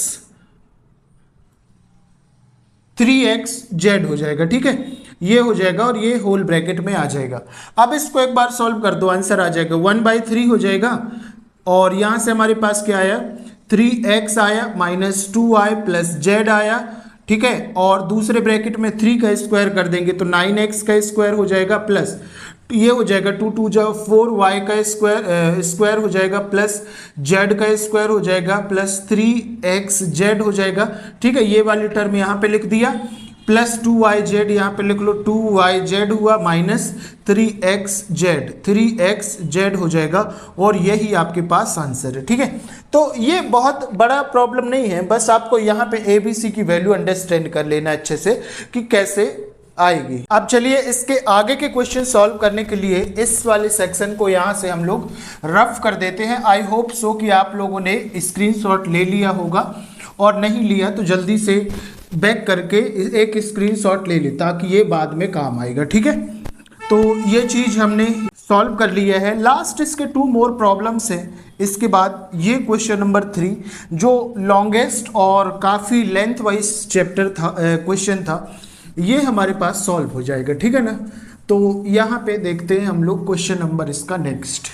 3xz हो जाएगा। ठीक है, ये हो जाएगा और ये होल ब्रैकेट में आ जाएगा। अब इसको एक बार सॉल्व कर दो, आंसर आ जाएगा 1/3 हो जाएगा। और यहाँ से हमारे पास क्या आया, 3x आया माइनस 2y प्लस z आया। ठीक है, और दूसरे ब्रैकेट में 3 का स्क्वायर कर देंगे तो 9x का स्क्वायर हो जाएगा, प्लस ये हो जाएगा 2 2 जा 4y का स्क्वायर हो जाएगा, प्लस z का स्क्वायर हो जाएगा, प्लस 3xz हो जाएगा। ठीक है, ये वाली टर्म यहाँ पे लिख दिया, प्लस 2yz यहाँ पे लिख लो, 2yz हुआ माइनस 3xz हो जाएगा। और यही आपके पास आंसर है। ठीक है, तो ये बहुत बड़ा प्रॉब्लम नहीं है, बस आपको यहाँ पे ABC की वैल्यू अंडरस्टैंड कर लेना अच्छे से कि कैसे आएगी। अब चलिए इसके आगे के क्वेश्चन सॉल्व करने के लिए इस वाले सेक्शन को यहाँ से हम लोग रफ कर देते हैं। आई होप सो कि आप लोगों ने स्क्रीनशॉट ले लिया होगा, और नहीं लिया तो जल्दी से बैक करके एक स्क्रीनशॉट ले ले ताकि ये बाद में काम आएगा। ठीक है, तो ये चीज़ हमने सॉल्व कर लिया है। लास्ट इसके 2 मोर प्रॉब्लम्स हैं। इसके बाद ये क्वेश्चन नंबर 3 जो लॉन्गेस्ट और काफ़ी लेंथ वाइज चैप्टर था, क्वेश्चन था, ये हमारे पास सॉल्व हो जाएगा। ठीक है ना, तो यहाँ पे देखते हैं हम लोग क्वेश्चन नंबर इसका नेक्स्ट।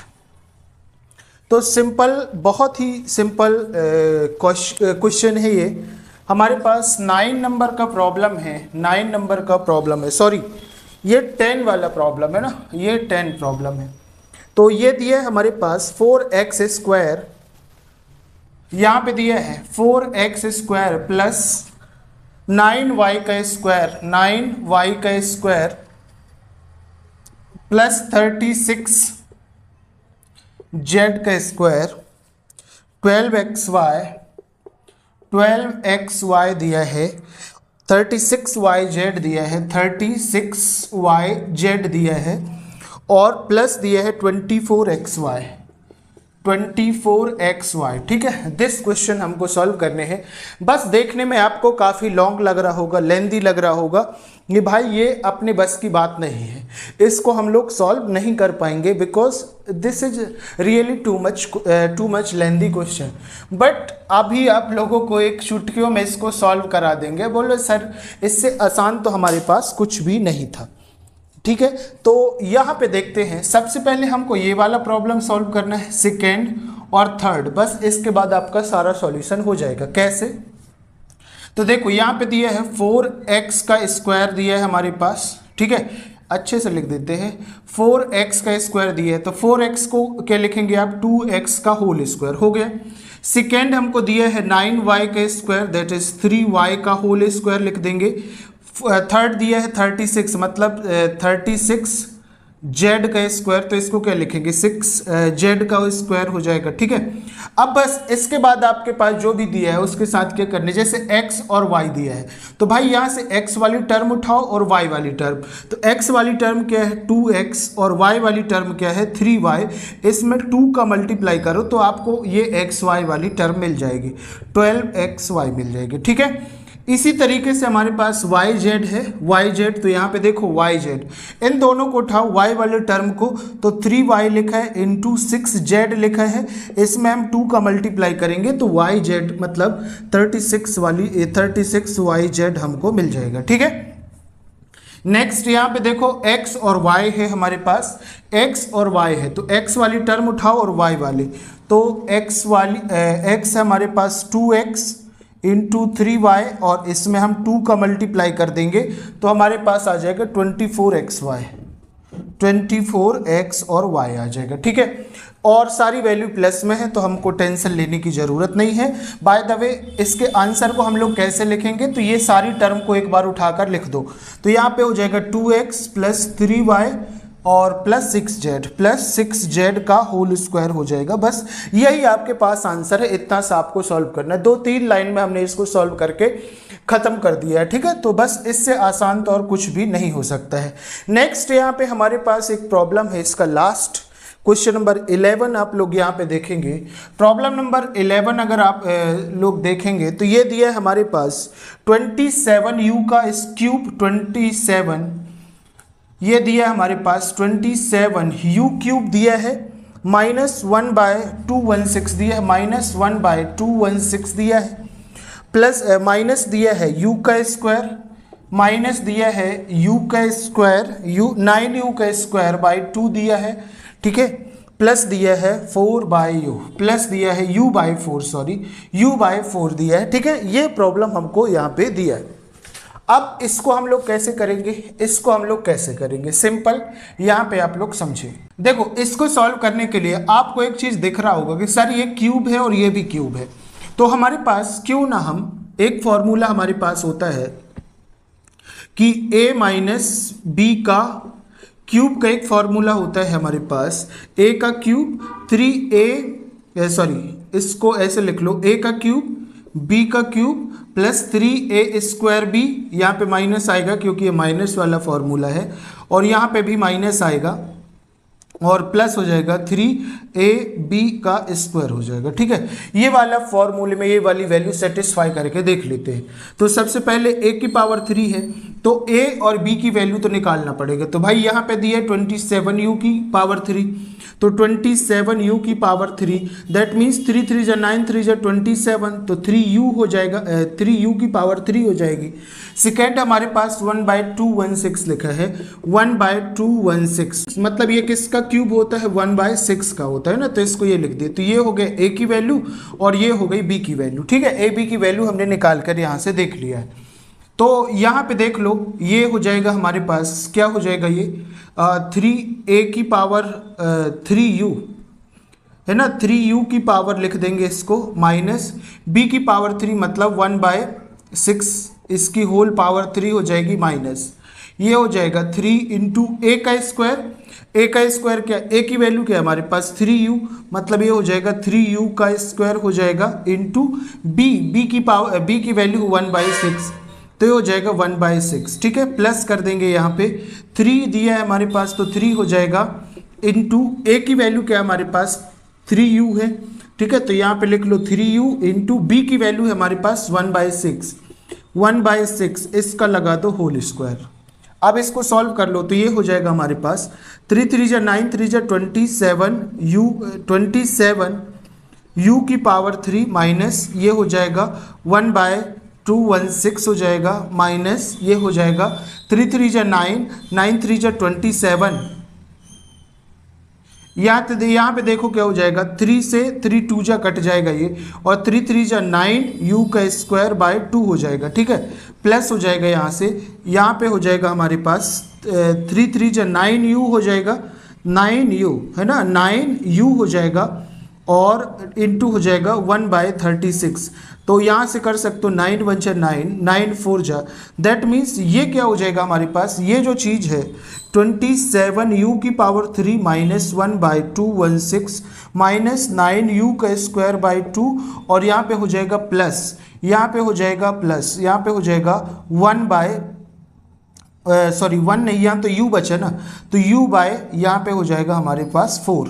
तो सिंपल, बहुत ही सिंपल क्वेश्चन है ये। हमारे पास 9 नंबर का प्रॉब्लम है, 9 नंबर का प्रॉब्लम है, सॉरी ये 10 वाला प्रॉब्लम है ना, ये 10 प्रॉब्लम है। तो ये दिया है हमारे पास 4x², यहाँ पे दिया है 4x² प्लस 9y का स्क्वायर, 9y का स्क्वायर प्लस 36z का स्क्वायर, 12xy दिया है, 36yz दिया है, 36yz दिया है, और प्लस दिया है 24xy। ठीक है, दिस क्वेश्चन हमको सॉल्व करने हैं। बस देखने में आपको काफ़ी लॉन्ग लग रहा होगा, लेंदी लग रहा होगा, ये भाई ये अपने बस की बात नहीं है, इसको हम लोग सॉल्व नहीं कर पाएंगे because this is really too much lengthy question. But अभी आप लोगों को एक चुटकियों में इसको सॉल्व करा देंगे। बोलो सर इससे आसान तो हमारे पास कुछ भी नहीं था। ठीक है, तो यहाँ पे देखते हैं। सबसे पहले हमको ये वाला प्रॉब्लम सॉल्व करना है, सेकेंड और थर्ड, बस इसके बाद आपका सारा सॉल्यूशन हो जाएगा। कैसे, तो देखो यहाँ पे दिया है 4x का स्क्वायर दिया है हमारे पास। ठीक है, अच्छे से लिख देते हैं, 4x का स्क्वायर दिया है तो 4x को क्या लिखेंगे आप, 2x का होल स्क्वायर हो गया। सेकेंड हमको दिया है 9y का स्क्वायर, दैट इज 3y का होल स्क्वायर लिख देंगे। थर्ड दिया है 36, मतलब 36z का स्क्वायर, तो इसको क्या लिखेंगे, 6z का स्क्वायर हो जाएगा। ठीक है, अब बस इसके बाद आपके पास जो भी दिया है उसके साथ क्या करने, जैसे x और y दिया है तो भाई यहाँ से x वाली टर्म उठाओ और y वाली टर्म। तो x वाली टर्म क्या है 2x और y वाली टर्म क्या है 3y, इसमें 2 का मल्टीप्लाई करो तो आपको ये xy वाली टर्म मिल जाएगी, 12xy मिल जाएगी। ठीक है, इसी तरीके से हमारे पास yz है, yz तो यहाँ पे देखो yz, इन दोनों को उठाओ y वाले टर्म को, तो 3y लिखा है इंटू 6z लिखा है, इसमें हम 2 का मल्टीप्लाई करेंगे तो yz मतलब 36yz हमको मिल जाएगा। ठीक है, नेक्स्ट यहाँ पे देखो x और y है हमारे पास, x और y है तो x वाली टर्म उठाओ और y वाली, तो x है हमारे पास 2x इंटू 3y और इसमें हम 2 का मल्टीप्लाई कर देंगे तो हमारे पास आ जाएगा 24x और y आ जाएगा। ठीक है, और सारी वैल्यू प्लस में है तो हमको टेंशन लेने की ज़रूरत नहीं है। बाय द वे इसके आंसर को हम लोग कैसे लिखेंगे, तो ये सारी टर्म को एक बार उठाकर लिख दो, तो यहाँ पे हो जाएगा 2x प्लस 3y और प्लस 6z का होल स्क्वायर हो जाएगा। बस यही आपके पास आंसर है, इतना सा आपको सॉल्व करना है। 2-3 लाइन में हमने इसको सॉल्व करके ख़त्म कर दिया है। ठीक है, तो बस इससे आसान तो और कुछ भी नहीं हो सकता है। नेक्स्ट यहाँ पे हमारे पास एक प्रॉब्लम है, इसका लास्ट क्वेश्चन नंबर 11 आप लोग यहाँ पे देखेंगे। प्रॉब्लम नंबर 11 अगर आप लोग देखेंगे तो ये दिया है हमारे पास 27u का क्यूब 27, ये दिया हमारे पास 27u क्यूब दिया है, -1/216 दिया है, -1/216 दिया है, प्लस माइनस दिया है u का स्क्वायर, माइनस दिया है u का स्क्वायर, 9u का स्क्वायर बाई 2 दिया है, ठीक है, प्लस दिया है 4 बाई यू, प्लस दिया है u by 4, sorry u by 4 दिया है, ठीक है। ये प्रॉब्लम हमको यहाँ पे दिया है। अब इसको हम लोग कैसे करेंगे, इसको हम लोग कैसे करेंगे, सिंपल, यहाँ पे आप लोग समझिए। देखो इसको सॉल्व करने के लिए आपको एक चीज़ दिख रहा होगा कि सर ये क्यूब है और ये भी क्यूब है, तो हमारे पास क्यों ना हम एक फॉर्मूला हमारे पास होता है कि a माइनस बी का क्यूब का एक फॉर्मूला होता है हमारे पास, a का क्यूब 3a, सॉरी इसको ऐसे लिख लो, a का क्यूब b का cube plus 3a square b, यहाँ पे माइनस आएगा क्योंकि ये माइनस वाला फॉर्मूला है, और यहाँ पे भी माइनस आएगा और प्लस हो जाएगा 3ab का स्क्वायर हो जाएगा, ठीक है। ये वाला फॉर्मूले में ये वाली वैल्यू सेटिस्फाई करके देख लेते हैं। तो सबसे पहले a की पावर 3 है, तो a और b की वैल्यू तो निकालना पड़ेगा। तो भाई यहाँ पे दिया है 27u की पावर 3, तो 27u की पावर 3, दैट मीन्स 3 3 जा 9, 3 जा 27, तो 3u हो जाएगा, 3u की पावर 3 हो जाएगी। सेकेंड हमारे पास 1/216 लिखा है, 1/216 मतलब ये किसका क्यूब होता है, 1/6 का होता है ना, तो इसको ये लिख दिए। तो ये हो गए a की वैल्यू और ये हो गई b की वैल्यू, ठीक है। a b की वैल्यू हमने निकाल कर यहाँ से देख लिया है। तो यहाँ पे देख लो, ये हो जाएगा हमारे पास, क्या हो जाएगा ये 3a की पावर 3u है ना, 3u की पावर लिख देंगे इसको, माइनस b की पावर 3 मतलब 1/6, इसकी होल पावर 3 हो जाएगी माइनस, ये हो जाएगा 3 इंटू a का स्क्वायर, a का स्क्वायर क्या, a की वैल्यू क्या है हमारे पास 3u, मतलब ये हो जाएगा 3u का स्क्वायर हो जाएगा इंटू b की पावर, b की वैल्यू 1/6, तो ये हो जाएगा 1/6, ठीक है। प्लस कर देंगे यहाँ पे 3 दिया है हमारे पास, तो 3 हो जाएगा इंटू a की वैल्यू क्या है हमारे पास 3u है, ठीक है। तो यहाँ पे लिख लो 3u इंटू b की वैल्यू है हमारे पास 1/6, इसका लगा दो होल स्क्वायर। अब इसको सॉल्व कर लो, तो ये हो जाएगा हमारे पास 3 3 जा 9, 3 जा 27u की पावर 3 माइनस ये हो जाएगा 1/216 हो जाएगा, माइनस ये हो जाएगा 3 3 जा 9, 9 3 जा 27, यहाँ पे देखो क्या हो जाएगा, 3 से 3 2 जा कट जाएगा ये, और 3 3 जा 9u का स्क्वायर बाय 2 हो जाएगा, ठीक है। प्लस हो जाएगा यहाँ से, यहाँ पे हो जाएगा हमारे पास 3 3 जा 9u हो जाएगा, 9u है ना, 9u हो जाएगा और इंटू हो जाएगा 1/36, तो यहाँ से कर सकते हो 9 1 जा 9, 9 4 जा, दैट मीन्स ये क्या हो जाएगा हमारे पास, ये जो चीज़ है 27u की पावर 3 माइनस 1/216 माइनस 9u का स्क्वायर बाई 2, और यहाँ पे हो जाएगा प्लस, यहाँ पे हो जाएगा प्लस, यहाँ पे हो जाएगा 1 नहीं, यहाँ तो u बचा ना, तो u बाय यहाँ पे हो जाएगा हमारे पास 4,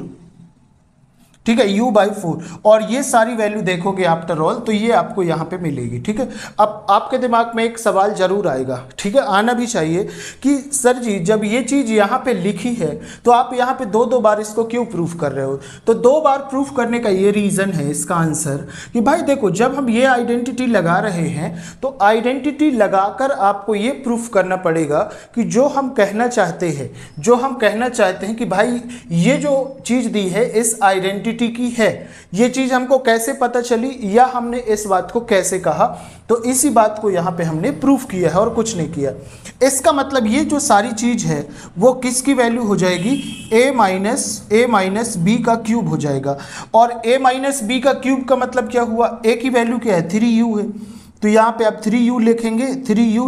ठीक है, u/4, और ये सारी वैल्यू देखोगे आफ्टर ऑल तो ये आपको यहाँ पे मिलेगी, ठीक है। अब आपके दिमाग में एक सवाल जरूर आएगा, ठीक है, आना भी चाहिए कि सर जी जब ये चीज़ यहाँ पे लिखी है तो आप यहाँ पे दो बार इसको क्यों प्रूफ कर रहे हो। तो 2 बार प्रूफ करने का ये रीज़न है, इसका आंसर कि भाई देखो जब हम ये आइडेंटिटी लगा रहे हैं तो आइडेंटिटी लगाकर आपको ये प्रूफ करना पड़ेगा कि जो हम कहना चाहते हैं कि भाई ये जो चीज़ दी है इस आइडेंटिटी की है, ये चीज हमको कैसे पता चली या हमने इस बात को कैसे कहा, तो इसी बात को यहाँ पे हमने प्रूफ किया है और कुछ नहीं किया। इसका मतलब ये जो सारी चीज है वो किसकी वैल्यू हो जाएगी, a माइनस बी का क्यूब हो जाएगा, और a माइनस बी का क्यूब का मतलब क्या हुआ, a की वैल्यू क्या है 3u है, तो यहाँ पे आप 3u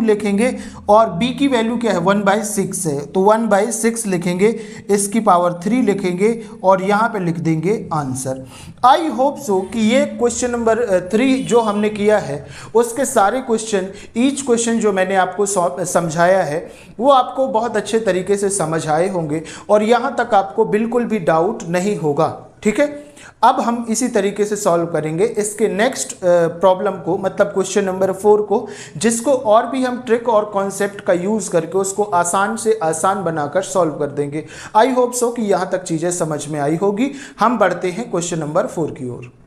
लिखेंगे और b की वैल्यू क्या है 1/6 है, तो 1/6 लिखेंगे, इसकी पावर 3 लिखेंगे और यहाँ पे लिख देंगे आंसर। आई होप सो कि ये क्वेश्चन नंबर 3 जो हमने किया है उसके सारे क्वेश्चन, ईच क्वेश्चन जो मैंने आपको समझाया है वो आपको बहुत अच्छे तरीके से समझ आए होंगे और यहाँ तक आपको बिल्कुल भी डाउट नहीं होगा, ठीक है। अब हम इसी तरीके से सॉल्व करेंगे इसके नेक्स्ट प्रॉब्लम को, मतलब क्वेश्चन नंबर 4 को, जिसको और भी हम ट्रिक और कॉन्सेप्ट का यूज़ करके उसको आसान से आसान बनाकर सॉल्व कर देंगे। आई होप सो कि यहाँ तक चीज़ें समझ में आई होगी। हम बढ़ते हैं क्वेश्चन नंबर 4 की ओर।